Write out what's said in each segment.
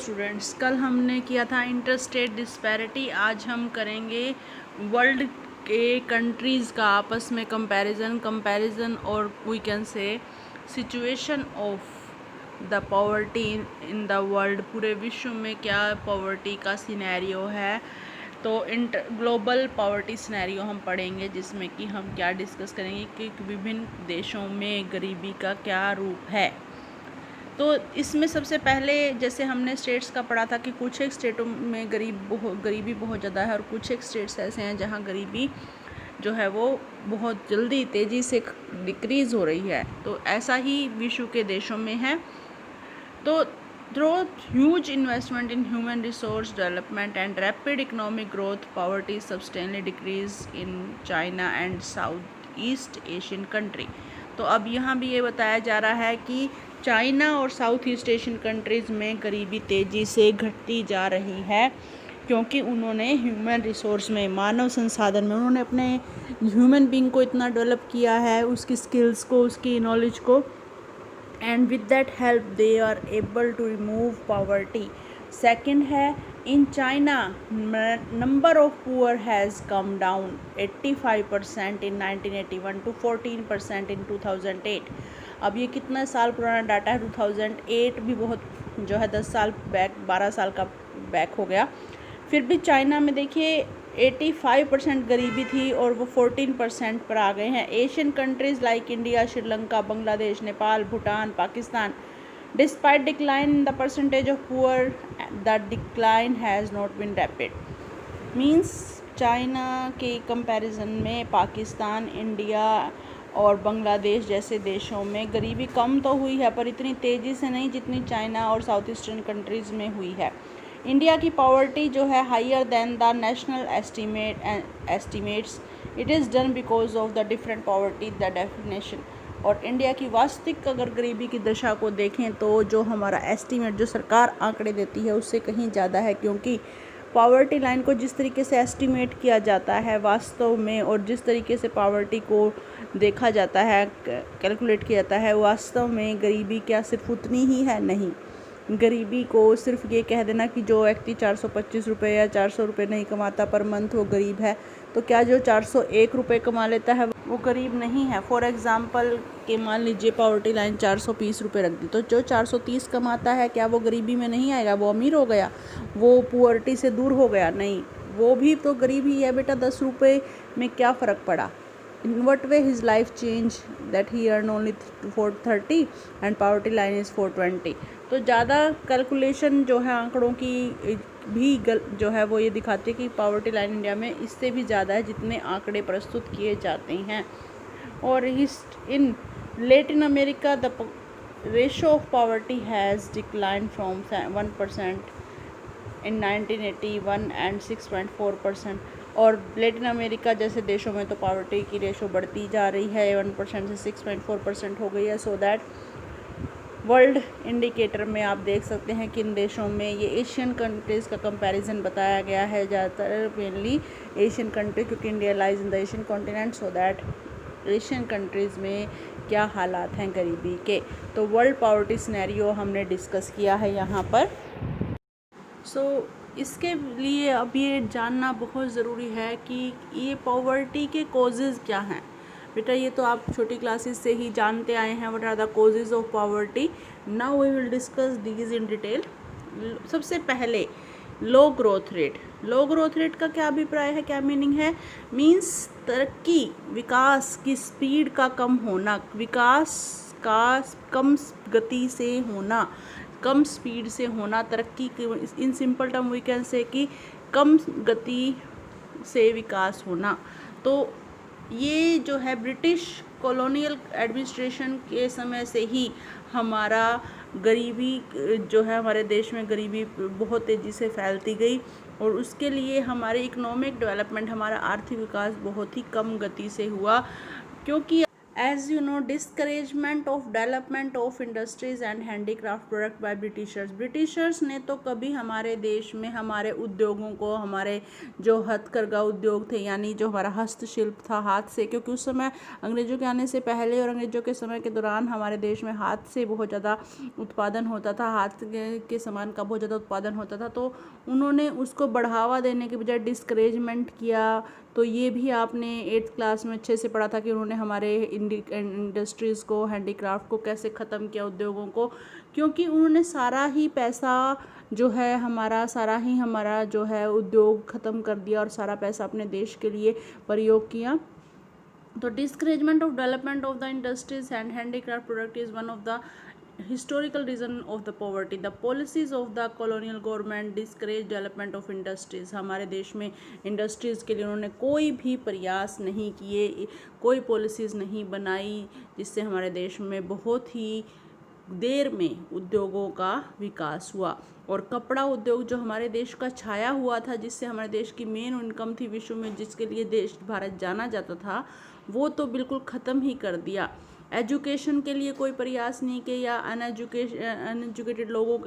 Students, कल हमने किया था इंटरस्टेट डिस्पैरिटी। आज हम करेंगे वर्ल्ड के कंट्रीज़ का आपस में कंपैरिजन और we can say situation of the poverty in the world. पूरे विश्व में क्या पॉवर्टी का सिनेरियो है, तो ग्लोबल पॉवर्टी सिनेरियो हम पढ़ेंगे, जिसमें कि हम क्या डिस्कस करेंगे कि विभिन्न देशों में गरीबी का क्या रूप है। तो इसमें सबसे पहले जैसे हमने स्टेट्स का पढ़ा था कि कुछ एक स्टेटों में गरीबी बहुत ज़्यादा है और कुछ एक स्टेट्स ऐसे हैं जहाँ गरीबी जो है वो बहुत जल्दी तेज़ी से डिक्रीज़ हो रही है। तो ऐसा ही विश्व के देशों में है। तो through huge investment in human resource development and rapid economic growth, poverty substantially decrease in China and South East Asian country. तो अब यहाँ भी ये बताया जा रहा है कि चाइना और साउथ ईस्ट एशियन कंट्रीज़ में गरीबी तेज़ी से घटती जा रही है, क्योंकि उन्होंने ह्यूमन रिसोर्स में, मानव संसाधन में, उन्होंने अपने ह्यूमन बीइंग को इतना डेवलप किया है, उसकी स्किल्स को, उसकी नॉलेज को, and with that help they are able to remove poverty. Second है, in China number of poor has come down 85% in 1981 to 14% in 2008. अब ये कितना साल पुराना डाटा है, 2008 भी बहुत जो है 10 साल बैक, 12 साल का बैक हो गया। फिर भी चाइना में देखिए 85% गरीबी थी और वो 14% पर आ गए हैं। Asian countries like India, Sri Lanka, Bangladesh, Nepal, Bhutan, Pakistan, despite decline in the percentage of poor, the decline has not been rapid. Means China के कंपैरिजन में पाकिस्तान, इंडिया और बांग्लादेश जैसे देशों में गरीबी कम तो हुई है, पर इतनी तेज़ी से नहीं जितनी चाइना और साउथ ईस्टर्न कंट्रीज़ में हुई है। इंडिया की पॉवर्टी जो है higher than the national estimates, it is done because of the different poverty the definition. और इंडिया की वास्तविक अगर गरीबी की दशा को देखें तो जो हमारा एस्टीमेट, जो सरकार आंकड़े देती है, उससे कहीं ज़्यादा है, क्योंकि पॉवर्टी लाइन को जिस तरीके से एस्टीमेट किया जाता है वास्तव में, और जिस तरीके से पॉवर्टी को देखा जाता है, कैलकुलेट किया जाता है, वास्तव में गरीबी क्या सिर्फ उतनी ही है? नहीं। गरीबी को सिर्फ ये कह देना कि जो व्यक्ति 425 रुपये या 400 रुपये नहीं कमाता पर मंथ, वो गरीब है, तो क्या जो 401 रुपये कमा लेता है वो गरीब नहीं है? फॉर एग्ज़ाम्पल कि मान लीजिए पॉवर्टी लाइन 430 रुपये रख दी, तो जो 430 कमाता है क्या वो गरीबी में नहीं आएगा? वो अमीर हो गया, वो पुअर्टी से दूर हो गया? नहीं, वो भी तो गरीब ही है बेटा। 10 रुपये में क्या फ़र्क पड़ा? In what way his life changed that he earned only 430 and poverty line is 420? तो ज़्यादा कैलकुलेशन जो है आंकड़ों की भी जो है वो ये दिखाती है कि पॉवर्टी लाइन इंडिया में इससे भी ज़्यादा है जितने आंकड़े प्रस्तुत किए जाते हैं। और in Latin America the ratio of poverty has decline from 1% in 1981 and 6.4%। और लेटिन अमेरिका जैसे देशों में तो पॉवर्टी की रेशो बढ़ती जा रही है, 1% से 6.4% हो गई है। सो दैट वर्ल्ड इंडिकेटर में आप देख सकते हैं कि इन देशों में ये एशियन कंट्रीज़ का कंपैरिजन बताया गया है, ज़्यादातर मेनली एशियन कंट्री, क्योंकि India lies in the Asian continent. So that Asian countries में क्या हालात हैं गरीबी के, तो वर्ल्ड पॉवर्टी सिनेरियो हमने डिस्कस किया है यहाँ पर। इसके लिए अब ये जानना बहुत ज़रूरी है कि ये पॉवर्टी के कॉजेज़ क्या हैं। बेटा ये तो आप छोटी क्लासेस से ही जानते आए हैं, what are the causes of poverty. Now we will discuss these in detail. सबसे पहले low growth rate. Low growth rate का क्या अभिप्राय है, क्या मीनिंग है? मीन्स तरक्की, विकास की स्पीड का कम होना, विकास का कम गति से होना, कम स्पीड से होना, तरक्की की in simple term we can say कि कम गति से विकास होना। तो ये जो है ब्रिटिश कॉलोनियल एडमिनिस्ट्रेशन के समय से ही हमारा गरीबी जो है, हमारे देश में गरीबी बहुत तेज़ी से फैलती गई, और उसके लिए हमारे इकोनॉमिक डेवलपमेंट, हमारा आर्थिक विकास बहुत ही कम गति से हुआ, क्योंकि As you know, discouragement of development of industries and handicraft product by Britishers ने तो कभी हमारे देश में हमारे उद्योगों को, हमारे जो हथकरघा उद्योग थे यानी जो हमारा हस्तशिल्प था हाथ से, क्योंकि उस समय अंग्रेजों के आने से पहले और अंग्रेजों के समय के दौरान हमारे देश में हाथ से बहुत ज़्यादा उत्पादन होता था, हाथ के सामान का बहुत ज़्यादा उत्पादन होता था, तो उन्होंने उसको बढ़ावा देने के बजाय डिस्करेजमेंट किया। तो ये भी आपने 8th क्लास में अच्छे से पढ़ा था कि उन्होंने हमारे इंडस्ट्रीज़ को, हैंडीक्राफ्ट को कैसे ख़त्म किया, उद्योगों को, क्योंकि उन्होंने सारा ही पैसा जो है हमारा जो है उद्योग ख़त्म कर दिया और सारा पैसा अपने देश के लिए प्रयोग किया। तो discouragement of development of the industries and handicraft product is one of the historical reason of the poverty. The policies of the colonial government discourage development of industries. हमारे देश में इंडस्ट्रीज के लिए उन्होंने कोई भी प्रयास नहीं किए, कोई पॉलिसीज़ नहीं बनाई जिससे हमारे देश में बहुत ही देर में उद्योगों का विकास हुआ। और कपड़ा उद्योग जो हमारे देश का छाया हुआ था, जिससे हमारे देश की मेन इनकम थी विश्व में, जिसके लिए देश भारत जाना जाता था, वो तो बिल्कुल ख़त्म ही कर दिया। एजुकेशन के लिए कोई प्रयास नहीं किया या अनएजुकेटेड लोगों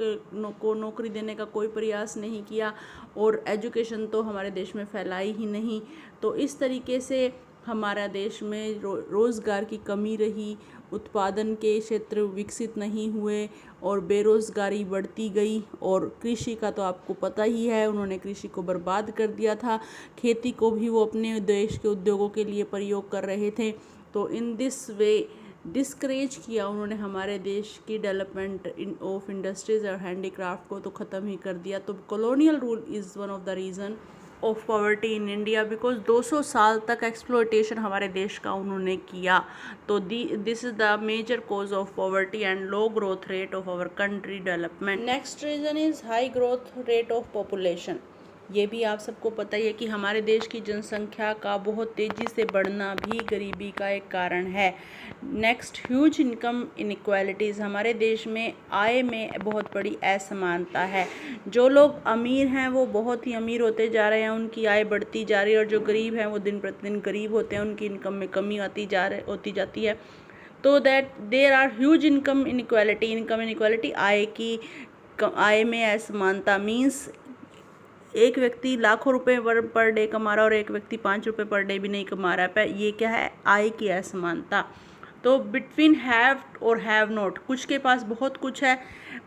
को नौकरी देने का कोई प्रयास नहीं किया, और एजुकेशन तो हमारे देश में फैलाई ही नहीं। तो इस तरीके से हमारा देश में रोज़गार की कमी रही, उत्पादन के क्षेत्र विकसित नहीं हुए और बेरोज़गारी बढ़ती गई। और कृषि का तो आपको पता ही है, उन्होंने कृषि को बर्बाद कर दिया था, खेती को भी वो अपने देश के उद्योगों के लिए प्रयोग कर रहे थे। तो इन दिस वे डिस्करेज किया उन्होंने हमारे देश की डेवलपमेंट ऑफ इंडस्ट्रीज और हैंडीक्राफ्ट को तो ख़त्म ही कर दिया। तो colonial rule is one of the reason of poverty in India, because 200 साल तक एक्सप्लॉयटेशन हमारे देश का उन्होंने किया। तो this is the major cause of poverty and low growth rate of our country development. Next reason is high growth rate of population. ये भी आप सबको पता ही है कि हमारे देश की जनसंख्या का बहुत तेज़ी से बढ़ना भी गरीबी का एक कारण है। Next, huge income inequalities. हमारे देश में आय में बहुत बड़ी असमानता है। जो लोग अमीर हैं वो बहुत ही अमीर होते जा रहे हैं, उनकी आय बढ़ती जा रही है, और जो गरीब हैं वो दिन प्रतिदिन गरीब होते हैं, उनकी इनकम में कमी होती जाती है। तो that there are huge income inequality आय में असमानता मीन्स एक व्यक्ति लाखों रुपए पर डे कमा रहा है और एक व्यक्ति 5 रुपये पर डे भी नहीं कमा रहा है। ये क्या है? आय की असमानता। तो बिटवीन हैव और हैव नॉट, कुछ के पास बहुत कुछ है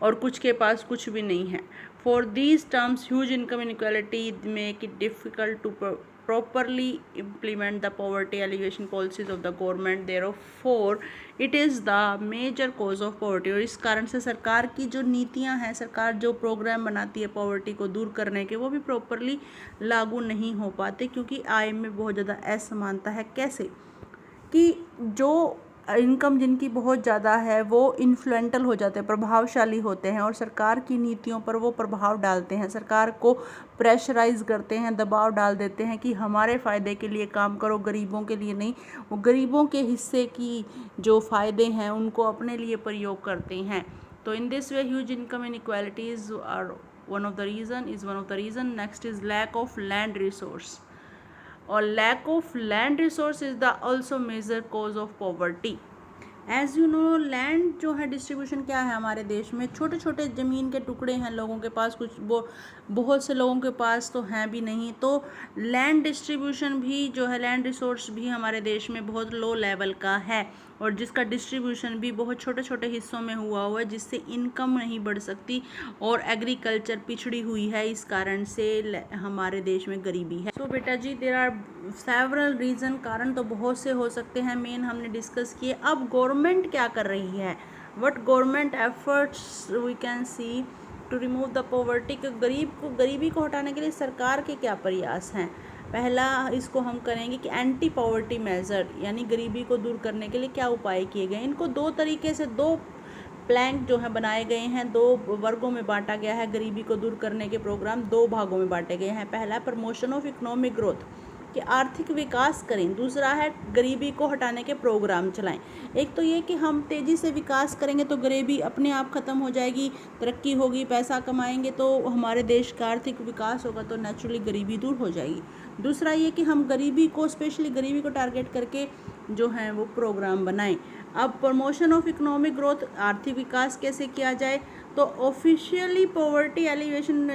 और कुछ के पास कुछ भी नहीं है। For these terms huge income inequality make it difficult to properly implement the poverty alleviation policies of the government, therefore it is the major cause of poverty। और इस कारण से सरकार की जो नीतियां हैं, सरकार जो प्रोग्राम बनाती है पॉवर्टी को दूर करने के, वो भी प्रॉपरली लागू नहीं हो पाते, क्योंकि आय में बहुत ज़्यादा असमानता है। कैसे कि जो इनकम जिनकी बहुत ज़्यादा है वो इन्फ्लुएंटल हो जाते हैं, प्रभावशाली होते हैं, और सरकार की नीतियों पर वो प्रभाव डालते हैं, सरकार को प्रेशराइज करते हैं, दबाव डाल देते हैं कि हमारे फ़ायदे के लिए काम करो, गरीबों के लिए नहीं। वो गरीबों के हिस्से की जो फ़ायदे हैं उनको अपने लिए प्रयोग करते हैं। तो in this way huge income inequalities are one of the reason. Next is lack of land resource, और lack of land resource is the also major cause of poverty. As you know, land जो है distribution क्या है हमारे देश में, छोटे छोटे ज़मीन के टुकड़े हैं लोगों के पास, कुछ बहुत से लोगों के पास तो हैं भी नहीं। तो लैंड डिस्ट्रीब्यूशन भी जो है, लैंड रिसोर्स भी हमारे देश में बहुत लो लेवल का है, और जिसका डिस्ट्रीब्यूशन भी बहुत छोटे छोटे हिस्सों में हुआ है, जिससे इनकम नहीं बढ़ सकती और एग्रीकल्चर पिछड़ी हुई है। इस कारण से हमारे देश में गरीबी है। तो बेटा जी, देयर आर सेवरल रीज़न, कारण तो बहुत से हो सकते हैं, मेन हमने डिस्कस किए। अब गवर्नमेंट क्या कर रही है, what government efforts we can see to remove the poverty. कि गरीबी को हटाने के लिए सरकार के क्या प्रयास हैं। पहला इसको हम करेंगे कि एंटी पॉवर्टी मेजर, यानी गरीबी को दूर करने के लिए क्या उपाय किए गए। इनको दो तरीके से, दो प्लैंक जो है बनाए गए हैं, दो वर्गों में बांटा गया है। गरीबी को दूर करने के प्रोग्राम दो भागों में बांटे गए हैं। पहला, प्रमोशन ऑफ इकोनॉमिक ग्रोथ। कि आर्थिक विकास करें, दूसरा है गरीबी को हटाने के प्रोग्राम चलाएं। एक तो ये कि हम तेज़ी से विकास करेंगे तो गरीबी अपने आप ख़त्म हो जाएगी, तरक्की होगी, पैसा कमाएंगे तो हमारे देश का आर्थिक विकास होगा, तो नेचुरली गरीबी दूर हो जाएगी। दूसरा ये कि हम गरीबी को, स्पेशली गरीबी को टारगेट करके जो है वो प्रोग्राम बनाएं। अब प्रमोशन ऑफ इकोनॉमिक ग्रोथ, आर्थिक विकास कैसे किया जाए, तो ऑफिशियली पॉवर्टी एलिवेशन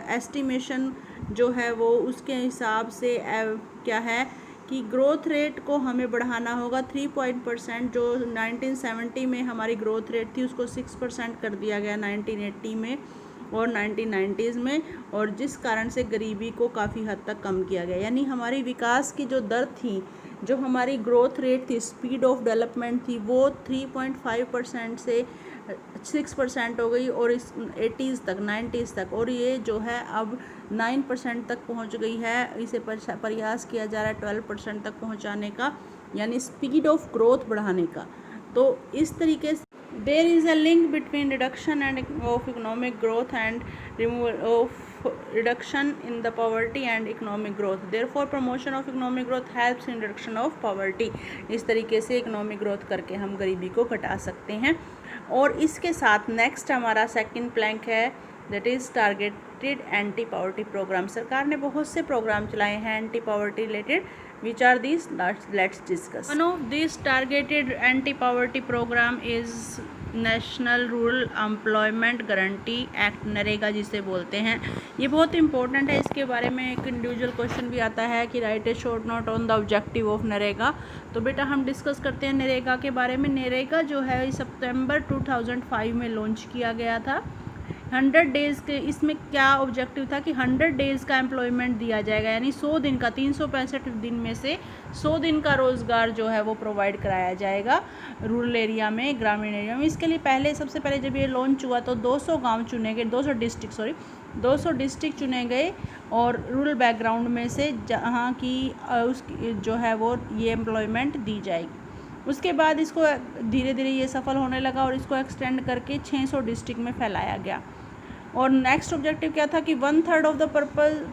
एस्टिमेशन जो है वो उसके हिसाब से क्या है कि ग्रोथ रेट को हमें बढ़ाना होगा 3% जो 1970 में हमारी ग्रोथ रेट थी उसको 6% कर दिया गया 1980 में और 1990s में, और जिस कारण से गरीबी को काफ़ी हद तक कम किया गया। यानी हमारी विकास की जो दर थी, जो हमारी ग्रोथ रेट थी, स्पीड ऑफ डेवलपमेंट थी, वो 3.5% से 6% हो गई और इस 80s तक 90s तक, और ये जो है अब 9% तक पहुंच गई है। इसे प्रयास किया जा रहा है 12% तक पहुंचाने का, यानी स्पीड ऑफ ग्रोथ बढ़ाने का। तो इस तरीके से there is a link between reduction and of economic growth and removal of reduction in the poverty and economic growth, therefore promotion of economic growth helps in reduction of poverty। इस तरीके से economic growth करके हम गरीबी को घटा सकते हैं। और इसके साथ नेक्स्ट हमारा सेकंड प्लैंक है, that is targeted anti poverty programme. सरकार ने बहुत से प्रोग्राम चलाए हैं anti poverty related. Which are these? Let's discuss. One of these targeted anti-poverty program is national rural employment guarantee act, NREGA जिसे बोलते हैं। ये बहुत इंपॉर्टेंट है, इसके बारे में एक इंडिविजुअल क्वेश्चन भी आता है कि right A short note on the objective of NREGA. तो बेटा हम डिस्कस करते हैं नरेगा के बारे में। नरेगा जो है सितंबर 2005 में लॉन्च किया गया था। 100 डेज़ के इसमें क्या ऑब्जेक्टिव था कि 100 डेज़ का एम्प्लॉयमेंट दिया जाएगा, यानी 100 दिन का, 365 दिन में से 100 दिन का रोज़गार जो है वो प्रोवाइड कराया जाएगा रूरल एरिया में, ग्रामीण एरिया में। इसके लिए पहले, सबसे पहले जब ये लॉन्च हुआ तो 200 गांव चुने गए, 200 डिस्ट्रिक्ट चुने गए और रूरल बैकग्राउंड में से, जहाँ की उसकी जो है वो ये एम्प्लॉयमेंट दी जाएगी। उसके बाद इसको धीरे धीरे ये सफल होने लगा और इसको एक्सटेंड करके 600 डिस्ट्रिक्ट में फैलाया गया। और नेक्स्ट ऑब्जेक्टिव क्या था कि 1/3 of the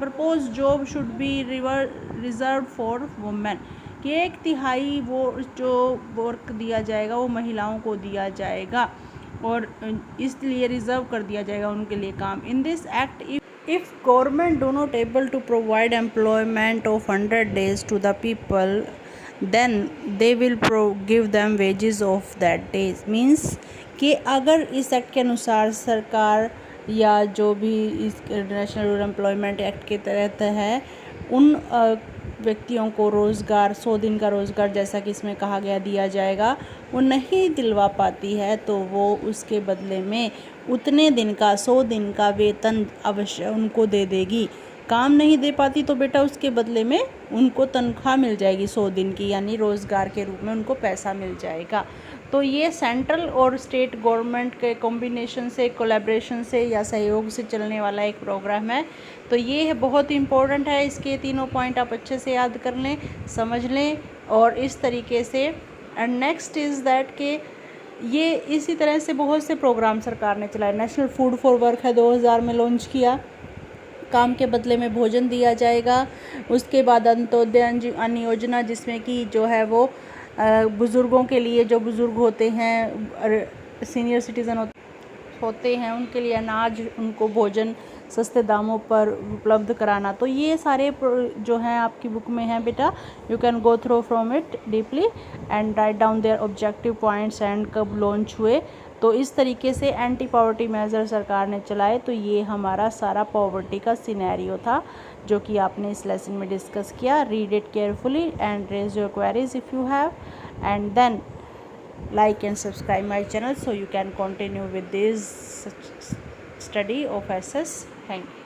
propose job should be reserve for women, कि 1/3 वो जो वर्क दिया जाएगा वो महिलाओं को दिया जाएगा और इसलिए रिजर्व कर दिया जाएगा उनके लिए काम। In this act if government do not able to provide employment of 100 days to the people, then they will give them wages of that days. Means कि अगर इस एक्ट के अनुसार सरकार या जो भी इस नेशनल रूरल एम्प्लॉयमेंट एक्ट के तहत है, उन व्यक्तियों को रोज़गार, 100 दिन का रोज़गार जैसा कि इसमें कहा गया दिया जाएगा, वो नहीं दिलवा पाती है तो वो उसके बदले में उतने दिन का, 100 दिन का वेतन अवश्य उनको दे देगी। काम नहीं दे पाती तो बेटा उसके बदले में उनको तनख्वाह मिल जाएगी 100 दिन की, यानी रोज़गार के रूप में उनको पैसा मिल जाएगा। तो ये सेंट्रल और स्टेट गवर्नमेंट के कॉम्बिनेशन से, कोलैबोरेशन से या सहयोग से चलने वाला एक प्रोग्राम है। तो ये है बहुत इंपॉर्टेंट है, इसके तीनों पॉइंट आप अच्छे से याद कर लें, समझ लें और इस तरीके से। एंड नेक्स्ट इज़ दैट के ये इसी तरह से बहुत से प्रोग्राम सरकार ने चलाए। नेशनल फूड फॉर वर्क है, 2000 में लॉन्च किया, काम के बदले में भोजन दिया जाएगा। उसके बाद अंत्योदय अन्न योजना, जिसमें कि जो है वो बुज़ुर्गों के लिए, जो बुज़ुर्ग होते हैं, सीनियर सिटीज़न होते हैं, उनके लिए अनाज, उनको भोजन सस्ते दामों पर उपलब्ध कराना। तो ये सारे जो हैं आपकी बुक में हैं बेटा, you can go through from it deeply and write down there objective points and कब लॉन्च हुए। तो इस तरीके से एंटी पॉवर्टी मेजर सरकार ने चलाए। तो ये हमारा सारा पॉवर्टी का सिनेरियो था जो कि आपने इस लेसन में डिस्कस किया। Read it carefully and raise your queries if you have, and then like and subscribe my channel so you can continue with this study of SS. Thank you.